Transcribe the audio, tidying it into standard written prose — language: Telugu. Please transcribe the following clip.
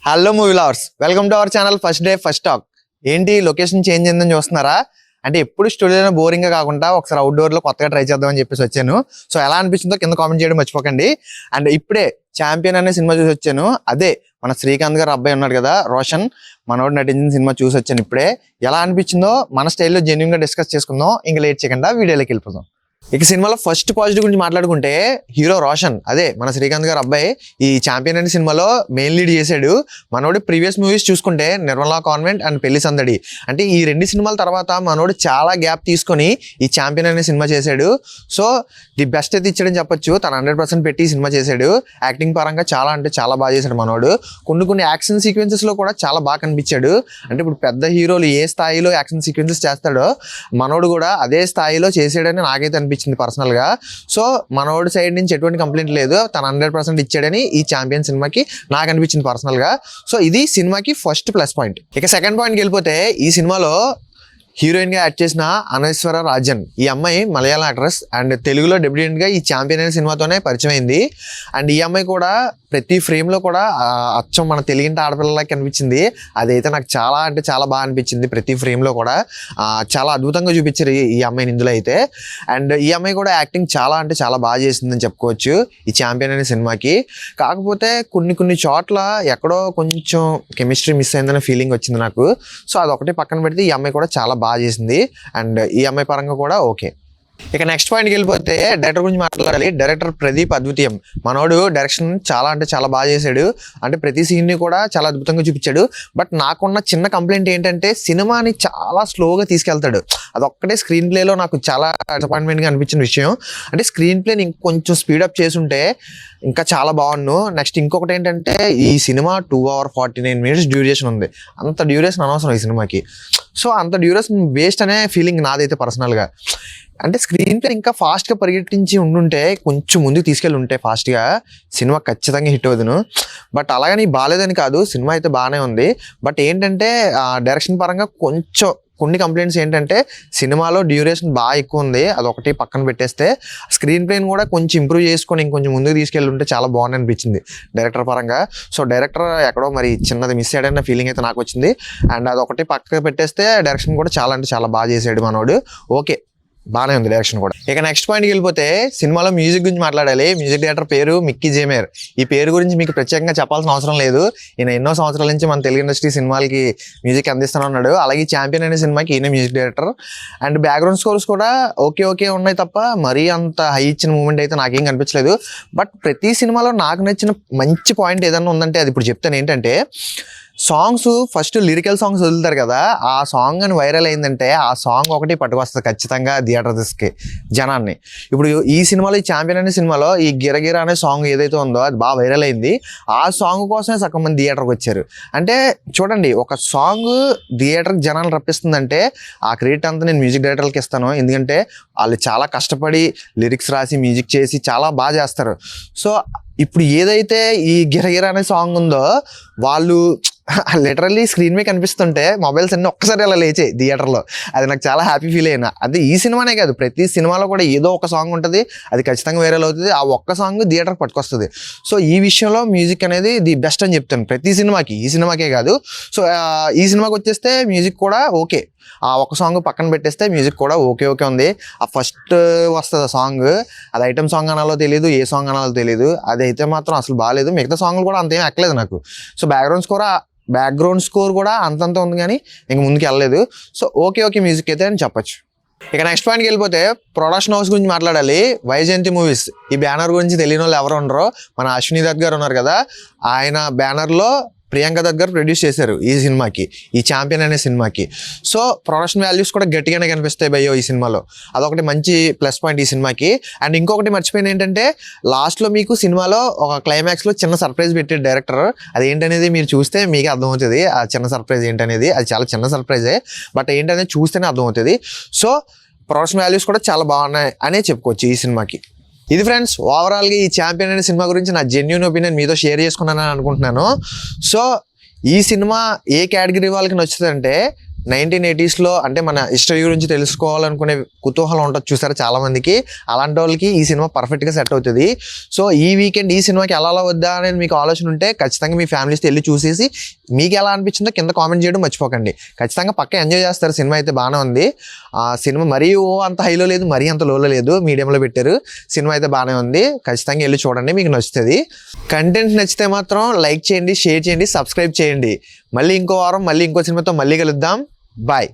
Hello movie lovers, welcome to our channel first day first talk. ఏంటి లొకేషన్ చేంజ్ అయిందని చూస్తున్నారా? అంటే ఎప్పుడు స్టూడియోలో బోరింగ్ గా కాకుండా ఒకసారి అవుట్డోర్ లో కొత్తగా ట్రై చేద్దామని చెప్పేసి వచ్చాను. సో ఎలా అనిపించిందో కింద కామెంట్ చేయడం మర్చిపోకండి. అండ్ ఇప్పుడే ఛాంపియన్ అనే సినిమా చూసి వచ్చాను. అదే మన శ్రీకాంత్ గారు అబ్బాయి ఉన్నాడు కదా, రోషన్, మనోడు నటించిన సినిమా చూసి వచ్చాను ఇప్పుడే. ఎలా అనిపించిందో మన స్టైల్లో జెన్యూన్ గా డిస్కస్ చేసుకుందాం. ఇంకా లేట్ చేయకుండా వీడియోలోకి వెళ్ళిపోదాం. ఇక సినిమాలో ఫస్ట్ పాజిటివ్ గురించి మాట్లాడుకుంటే హీరో రోషన్, అదే మన శ్రీకాంత్ గారు అబ్బాయి, ఈ ఛాంపియన్ అనే సినిమాలో మెయిన్ లీడ్ చేశాడు. మనోడు ప్రీవియస్ మూవీస్ చూసుకుంటే నిర్మలా కాన్వెంట్ అండ్ పెళ్లి సందడి, అంటే ఈ రెండు సినిమాల తర్వాత మనోడు చాలా గ్యాప్ తీసుకొని ఈ ఛాంపియన్ అనే సినిమా చేశాడు. సో ది బెస్ట్ అయితే ఇచ్చాడని చెప్పొచ్చు. తను 100% పెట్టి ఈ సినిమా చేశాడు. యాక్టింగ్ పరంగా చాలా అంటే చాలా బాగా చేశాడు మనోడు. కొన్ని యాక్షన్ సీక్వెన్సెస్ లో కూడా చాలా బాగా కనిపించాడు. అంటే ఇప్పుడు పెద్ద హీరోలు ఏ స్థాయిలో యాక్షన్ సీక్వెన్సెస్ చేస్తాడో మనోడు కూడా అదే స్థాయిలో చేసాడని నాకైతే అనిపించింది పర్సనల్ గా. సో మనోడి సైడ్ నుంచి ఎటువంటి కంప్లైంట్ లేదు, తను 100% ఇచ్చాడని ఈ ఛాంపియన్ సినిమాకి నాకు అనిపించింది పర్సనల్ గా. సో ఇది సినిమాకి ఫస్ట్ ప్లస్ పాయింట్. ఇక సెకండ్ పాయింట్కి వెళ్ళిపోతే ఈ సినిమాలో హీరోయిన్ గా యాక్ట్ చేసిన అనైశ్వర రాజన్, ఈ అమ్మాయి మలయాళం యాక్ట్రెస్ అండ్ తెలుగులో డెబ్యూటెంట్ గా ఈ ఛాంపియన్ అనే సినిమాతోనే పరిచయం అయింది. అండ్ ఈ అమ్మాయి కూడా ప్రతి ఫ్రేమ్ లో కూడా అచ్చం మన తెలుగింటి ఆడపిల్లలా కనిపించింది. అదైతే నాకు చాలా అంటే చాలా బాగా అనిపించింది. ప్రతి ఫ్రేమ్ లో కూడా చాలా అద్భుతంగా చూపించారు ఈ అమ్మాయిని ఇందులో అయితే. అండ్ ఈ అమ్మాయి కూడా యాక్టింగ్ చాలా అంటే చాలా బాగా చేసిందని చెప్పుకోవచ్చు ఈ ఛాంపియన్ అనే సినిమాకి. కాకపోతే కొన్ని చోట్ల ఎక్కడో కొంచెం కెమిస్ట్రీ మిస్ అయిందనే ఫీలింగ్ వచ్చింది నాకు. సో అదొకటి పక్కన పెడితే ఈ అమ్మాయి కూడా చాలా బాగా చేసింది. అండ్ ఈ అమ్మాయి పరంగా కూడా ఓకే. ఇక నెక్స్ట్ పాయింట్కి వెళ్ళిపోతే డైరెక్టర్ గురించి మాట్లాడాలి. డైరెక్టర్ ప్రదీప్ అద్వితీయం. మనోడు డైరెక్షన్ చాలా అంటే చాలా బాగా చేశాడు. అంటే ప్రతి సీన్ని కూడా చాలా అద్భుతంగా చూపించాడు. బట్ నాకున్న చిన్న కంప్లైంట్ ఏంటంటే సినిమాని చాలా స్లోగా తీసుకెళ్తాడు. అదొక్కటే స్క్రీన్ ప్లేలో నాకు చాలా డిసప్పాయింట్మెంట్గా అనిపించిన విషయం. అంటే స్క్రీన్ ప్లేని ఇంకొంచెం స్పీడప్ చేసుంటే ఇంకా చాలా బాగుండు. నెక్స్ట్ ఇంకొకటి ఏంటంటే ఈ సినిమా 2 hours 49 minutes డ్యూరేషన్ ఉంది. అంత డ్యూరేషన్ అనవసరం ఈ సినిమాకి. సో అంత డ్యూరేషన్ వేస్ట్ అనే ఫీలింగ్ నాదైతే పర్సనల్గా. అంటే స్క్రీన్ ప్లే ఇంకా ఫాస్ట్గా పరిగెట్టించి ఉండుంటే, కొంచెం ముందుకు తీసుకెళ్ళి ఉంటే ఫాస్ట్గా, సినిమా ఖచ్చితంగా హిట్ అవుదును. బట్ అలాగని బాగాలేదని కాదు, సినిమా అయితే బాగానే ఉంది. బట్ ఏంటంటే డైరెక్షన్ పరంగా కొంచెం కొన్ని కంప్లైంట్స్ ఏంటంటే సినిమాలో డ్యూరేషన్ బాగా ఎక్కువ ఉంది. అదొకటి పక్కన పెట్టేస్తే స్క్రీన్ ప్లేని కూడా కొంచెం ఇంప్రూవ్ చేసుకొని ఇంకొంచెం ముందుకు తీసుకెళ్ళి ఉంటే చాలా బాగుంది అనిపించింది డైరెక్టర్ పరంగా. సో డైరెక్టర్ ఎక్కడో మరి చిన్నది మిస్ అయ్యాడన్న ఫీలింగ్ అయితే నాకు వచ్చింది. అండ్ అదొకటి పక్కన పెట్టేస్తే డైరెక్షన్ కూడా చాలా అంటే చాలా బాగా చేసాడు మనోడు. ఓకే, బాగానే ఉంది డైరెక్షన్ కూడా. ఇక నెక్స్ట్ పాయింట్కి వెళ్ళిపోతే సినిమాలో మ్యూజిక్ గురించి మాట్లాడాలి. మ్యూజిక్ డైరెక్టర్ పేరు మిక్కీ జేమేర్. ఈ పేరు గురించి మీకు ప్రత్యేకంగా చెప్పాల్సిన అవసరం లేదు. ఈయన ఎన్నో సంవత్సరాల నుంచి మన తెలుగు ఇండస్ట్రీ సినిమాలకి మ్యూజిక్ అందిస్తూనే ఉన్నాడు. అలాగే ఛాంపియన్ అనే సినిమాకి ఈయన music director. And background scores కూడా ఓకే ఉన్నాయి తప్ప మరీ అంత హై ఇచ్చిన మూమెంట్ అయితే నాకేం కనిపించలేదు. బట్ ప్రతి సినిమాలో నాకు నచ్చిన మంచి పాయింట్ ఏదన్నా ఉందంటే అది ఇప్పుడు చెప్తాను. ఏంటంటే సాంగ్స్ ఫస్ట్ లిరికల్ సాంగ్స్ వదులుతారు కదా, ఆ సాంగ్ అని వైరల్ అయిందంటే ఆ సాంగ్ ఒకటి పట్టుకొస్తుంది ఖచ్చితంగా థియేటర్స్కి జనాన్ని. ఇప్పుడు ఈ సినిమాలో, ఈ ఛాంపియన్ అనే సినిమాలో ఈ గిరగిర అనే సాంగ్ ఏదైతే ఉందో అది బాగా వైరల్ అయింది. ఆ సాంగ్ కోసమే సగం మంది థియేటర్కి వచ్చారు. అంటే చూడండి, ఒక సాంగ్ థియేటర్కి జనాలు రప్పిస్తుందంటే ఆ క్రెడిట్ అంతా నేను మ్యూజిక్ డైరెక్టర్కి ఇస్తాను. ఎందుకంటే వాళ్ళు చాలా కష్టపడి లిరిక్స్ రాసి మ్యూజిక్ చేసి చాలా బాగా చేస్తారు. సో ఇప్పుడు ఏదైతే ఈ గిరగిర అనే సాంగ్ ఉందో వాళ్ళు లిటరల్లీ స్క్రీన్ మీద కనిపిస్తుంటే మొబైల్స్ అన్ని ఒక్కసారి అలా లేచాయి థియేటర్లో. అది నాకు చాలా హ్యాపీ ఫీల్ అయినా. అది ఈ సినిమానే కాదు, ప్రతి సినిమాలో కూడా ఏదో ఒక సాంగ్ ఉంటుంది, అది ఖచ్చితంగా వైరల్ అవుతుంది. ఆ ఒక్క సాంగ్ థియేటర్ పట్టుకొస్తుంది. సో ఈ విషయంలో మ్యూజిక్ అనేది ది బెస్ట్ అని చెప్తాను ప్రతి సినిమాకి, ఈ సినిమాకే కాదు. సో ఈ సినిమాకి వచ్చేస్తే మ్యూజిక్ కూడా ఓకే. ఆ ఒక సాంగ్ పక్కన పెట్టేస్తే మ్యూజిక్ కూడా ఓకే ఉంది. ఆ ఫస్ట్ వస్తుంది సాంగ్, అది ఐటమ్ సాంగ్ అనాలో తెలియదు, ఏ సాంగ్ అనాలో తెలియదు. అది అయితే మాత్రం అసలు బాగాలేదు. మిగతా సాంగ్లు కూడా అంతేం ఎక్కలేదు నాకు. సో బ్యాక్గ్రౌండ్ స్కోర్ కూడా అంతంత ఉంది కానీ ఇంక ముందుకు వెళ్ళలేదు. సో ఓకే మ్యూజిక్ అయితే అని చెప్పచ్చు. ఇక నెక్స్ట్ పాయింట్కి వెళ్ళిపోతే ప్రొడక్షన్ హౌస్ గురించి మాట్లాడాలి. వైజయంతి మూవీస్, ఈ బ్యానర్ గురించి తెలియని వాళ్ళు ఎవరు ఉండరు. మన అశ్విని దత్ గారు ఉన్నారు కదా, ఆయన బ్యానర్లో ప్రియాంక దత్ గారు ప్రొడ్యూస్ చేశారు ఈ సినిమాకి, ఈ ఛాంపియన్ అనే సినిమాకి. సో ప్రొడక్షన్ వాల్యూస్ కూడా గట్టిగానే కనిపిస్తాయి భయ్యో ఈ సినిమాలో. అదొకటి మంచి ప్లస్ పాయింట్ ఈ సినిమాకి. అండ్ ఇంకొకటి మర్చిపోయింది ఏంటంటే లాస్ట్లో మీకు సినిమాలో ఒక క్లైమాక్స్లో చిన్న సర్ప్రైజ్ పెట్టాడు డైరెక్టర్. అదేంటనేది మీరు చూస్తే మీకు అర్థమవుతుంది. ఆ చిన్న సర్ప్రైజ్ ఏంటనేది, అది చాలా చిన్న సర్ప్రైజే, బట్ ఏంటనేది చూస్తేనే అర్థమవుతుంది. సో ప్రొడక్షన్ వాల్యూస్ కూడా చాలా బాగున్నాయి అనే చెప్పుకోవచ్చు ఈ సినిమాకి. ఇది ఫ్రెండ్స్ ఓవరాల్గా ఈ ఛాంపియన్ అనే సినిమా గురించి నా జెన్యూన్ ఒపీనియన్ మీతో షేర్ చేసుకున్నానని అనుకుంటున్నాను. సో ఈ సినిమా ఏ కేటగిరీ వాళ్ళకి నచ్చుతుందంటే 1980s అంటే మన హిస్టరీ గురించి తెలుసుకోవాలనుకునే కుతూహలం ఉంటుంది చూసారా చాలా మందికి. అలాంటి వాళ్ళకి ఈ సినిమా పర్ఫెక్ట్గా సెట్ అవుతుంది. సో ఈ వీకెండ్ ఈ సినిమాకి వెళ్ళాలా వద్దా అనేది మీకు ఆలోచన ఉంటే ఖచ్చితంగా మీ ఫ్యామిలీస్తో వెళ్ళి చూసేసి మీకు ఎలా అనిపించిందో కింద కామెంట్ చేయడం మర్చిపోకండి. ఖచ్చితంగా పక్క ఎంజాయ్ చేస్తారు. సినిమా అయితే బాగానే ఉంది. ఆ సినిమా మరీ అంత హైలో లేదు, మరీ అంత లోలో లేదు, మీడియంలో పెట్టారు. సినిమా అయితే బాగానే ఉంది. ఖచ్చితంగా వెళ్ళి చూడండి, మీకు నచ్చుతుంది. కంటెంట్ నచ్చితే మాత్రం లైక్ చేయండి, షేర్ చేయండి, సబ్స్క్రైబ్ చేయండి. మళ్ళీ ఇంకో వారం మళ్ళీ ఇంకో సినిమాతో మళ్ళీ కలుద్దాం. బాయ్.